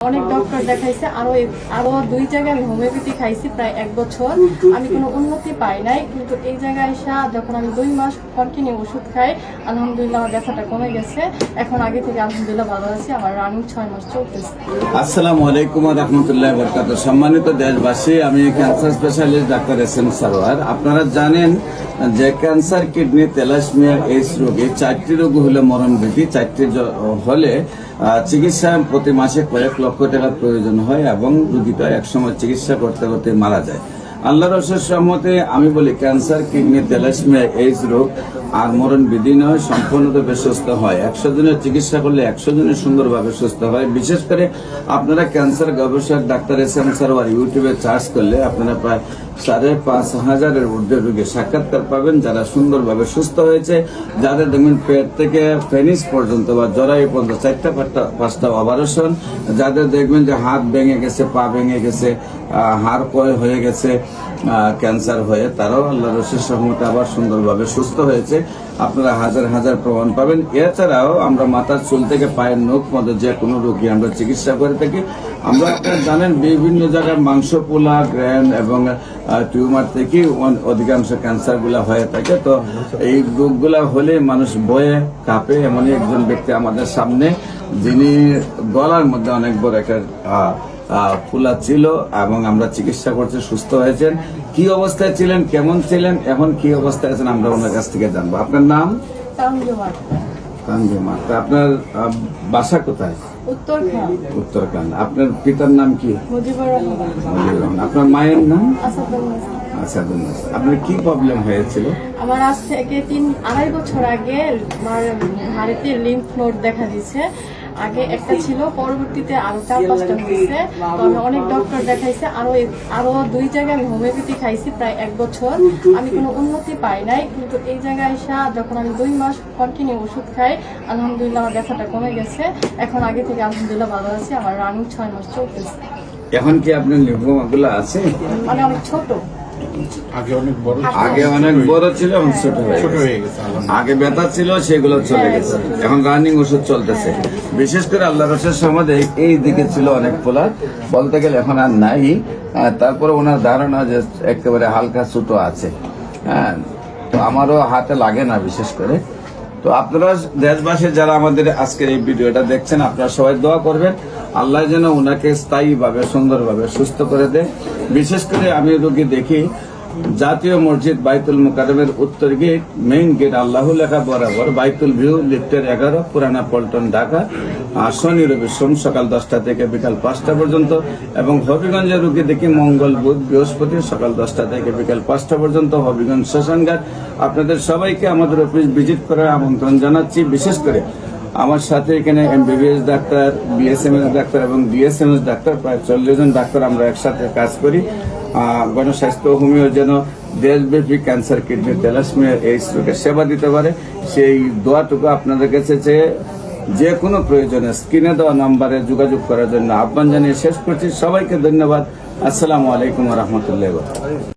অনেক ডক্টর দেখাইছে, আরো 2 জায়গায় আমি হোমিওপ্যাথি খাইছি প্রায় 1 বছর। আমি কোনো উন্নতি পাই নাই, কিন্তু এই জায়গায় এসে যখন আমি 2 মাস কন্টিনিউ ওষুধ খাই, আলহামদুলিল্লাহ আমার ব্যথাটা কমে গেছে। এখন আগে থেকে আলহামদুলিল্লাহ ভালো আছি। আমার রানিং 6 মাস চলতেছে। আসসালামু আলাইকুম ওয়া রাহমাতুল্লাহি ওয়া বারাকাতুহু। সম্মানিত দেশবাসী, আমি cancer specialist doctor SM. Sarwar. আপনারা জানেন যে ক্যান্সার, কিডনি, থ্যালাসেমিয়া, এইডস রোগী 4টি রোগ হলে মরণব্যাধি। 4টি হলে চিকিৎসা প্রতি মাসে কয়েক লক্ষ টাকার প্রয়োজন হয় এবং রোগীটা একসময় চিকিৎসা করতে করতে মারা যায়। আল্লাহর অশেষ রহমতে আমি বলি ক্যান্সার, কিডনি, থ্যালাসেমিয়া, এইডস রোগ আর মরণব্যাধি নয়, সম্পূর্ণরূপে সুস্থ হয়। 100 দিনের চিকিৎসা করলে 100 দিনের সুন্দরভাবে সুস্থ হয়। বিশেষ করে আপনারা ক্যান্সার গবেষক ডাক্তার এস.এম. সারোয়ার ইউটিউবে সার্চ করলে আপনারা প্রায় 5,500 ঊর্ধ্বে রোগী সাক্ষাৎকার পাবেন, যারা সুন্দরভাবে সুস্থ হয়েছে, যাদের দেখবেন পেট থেকে ফেনিস পর্যন্ত বা জরায়ু পর্যন্ত 4টা-5টা অপারেশন, যাদের দেখবেন যে হাত ভেঙে গেছে, পা ভেঙে গেছে, হাড় ক্ষয় হয়ে গেছে ক্যান্সার হয়ে, তারাও আল্লাহর অশেষ রহমতে আবার সুন্দরভাবে সুস্থ হয়েছে। আপনারা হাজার হাজার প্রমাণ পাবেন। এছাড়াও আমরা মাথার চুল থেকে পায়ের নখ মধ্যে যে কোনো রোগী আমরা চিকিৎসা করে থাকি। আমরা আপনারা জানেন বিভিন্ন জায়গায় মাংস পোলা, গ্র্যান্ড এবং টিউমার থেকে অধিকাংশ ক্যান্সার গুলা হয়ে থাকে। তো এই রোগগুলা হলে মানুষ ভয়ে কাঁপে। এমনই একজন ব্যক্তি আমাদের সামনে, যিনি গলার মধ্যে অনেক বড় একটা ফুলা ছিল এবং আমরা চিকিৎসা করছি, সুস্থ হয়েছেন। কি অবস্থায় ছিলেন, কেমন ছিলেন, এখন কি অবস্থায় আছেন, আমরা ওনার কাছ থেকে জানবো। আপনার নাম? তানজিমা। আপনার বাসা কোথায়? উত্তরখান। আপনার পিতার নাম কি? মুজিবুর রহমান। আপনার মায়ের নাম? আসাদুন্নেছা। আপনার কি প্রবলেম হয়েছিল? আমার আজ থেকে 2.5 বছর আগে আমার হাড়িতে লিম্ফ নোড দেখা দিয়েছে। আগে একটা ছিল, পরবর্তীতে আরো 4-5টা হয়েছে। আমি অনেক ডক্টর দেখাইছে, আরো 2 জায়গায় আমি হোমিওপ্যাথি খাইছি প্রায় 1 বছর। আমি কোনো উন্নতি পাই নাই, কিন্তু এই জায়গায় এসে যখন আমি 2 মাস কন্টিনিউ ওষুধ খাই, আলহামদুলিল্লাহ আমার ব্যথাটা কমে গেছে। এখন আগে থেকে আলহামদুলিল্লাহ ভালো আছি। আমার রানিং 6 মাস চলতেছে। এখন কি আপনার লিম্ফোমাগুলো আছে? মানে অনেক ছোট। আগে অনেক বড় ছিল, এখন ছোট হয়ে গেছে। আগে ব্যথা ছিল, সেগুলো চলে গেছে। এখন রানিং ওষুধ চলতেছে। বিশেষ করে আল্লাহর রসের সমাধে এই দিকে ছিল অনেক ফোলা, বলতে গেলে এখন আর নাই। তারপরে ওনার ধারণা যে একেবারে হালকা ছোট আছে। হ্যাঁ, তো আমারও হাতে লাগে না বিশেষ করে। তো আপনারা দেশবাসী যারা আমাদের আজকের এই ভিডিওটা দেখছেন, আপনারা সবাই দোয়া করবেন আল্লাহ যেন ওনাকে স্থায়ীভাবে সুন্দরভাবে সুস্থ করে দেয়। বিশেষ করে আমি রোগী দেখি জাতীয় মসজিদ বাইতুল মুকাররমের উত্তর গেট, মেইন গেট আল্লাহ লেখা বরাবর, বাইতুল ভিউ, লিফটের 11, পুরানা পল্টন, ঢাকা। শনি রবি সোম সকাল 10টা থেকে বিকাল 5টা পর্যন্ত, এবং হবিগঞ্জের রোগী দেখি মঙ্গল বুধ বৃহস্পতি সকাল 10টা থেকে বিকাল 5টা পর্যন্ত, হবিগঞ্জ শ্মশানঘাট। আপনাদের সবাইকে আমাদের অফিস ভিজিট করার আমন্ত্রণ জানাচ্ছি। বিশেষ করে আমার সাথে এখানে এমবিবিএস ডাক্তার, বিএসএমএস ডাক্তার এবং ডিএসএমএস ডাক্তার, প্রায় 40 জন ডাক্তার আমরা একসাথে কাজ করি। গণস্বাস্থ্য হোমিও যেন দেশব্যাপী ক্যান্সার, কিডনি, থ্যালাসেমিয়া, এইডস রোগের সেবা দিতে পারে, সেই দোয়াটুকু আপনাদের কাছে যে কোনো প্রয়োজনে স্ক্রিনে দেওয়া নাম্বারে যোগাযোগ করার জন্য আহ্বান জানিয়ে শেষ করছি। সবাইকে ধন্যবাদ। আসসালামু আলাইকুম ওয়া রাহমাতুল্লাহি ওয়া বারাকাতুহু।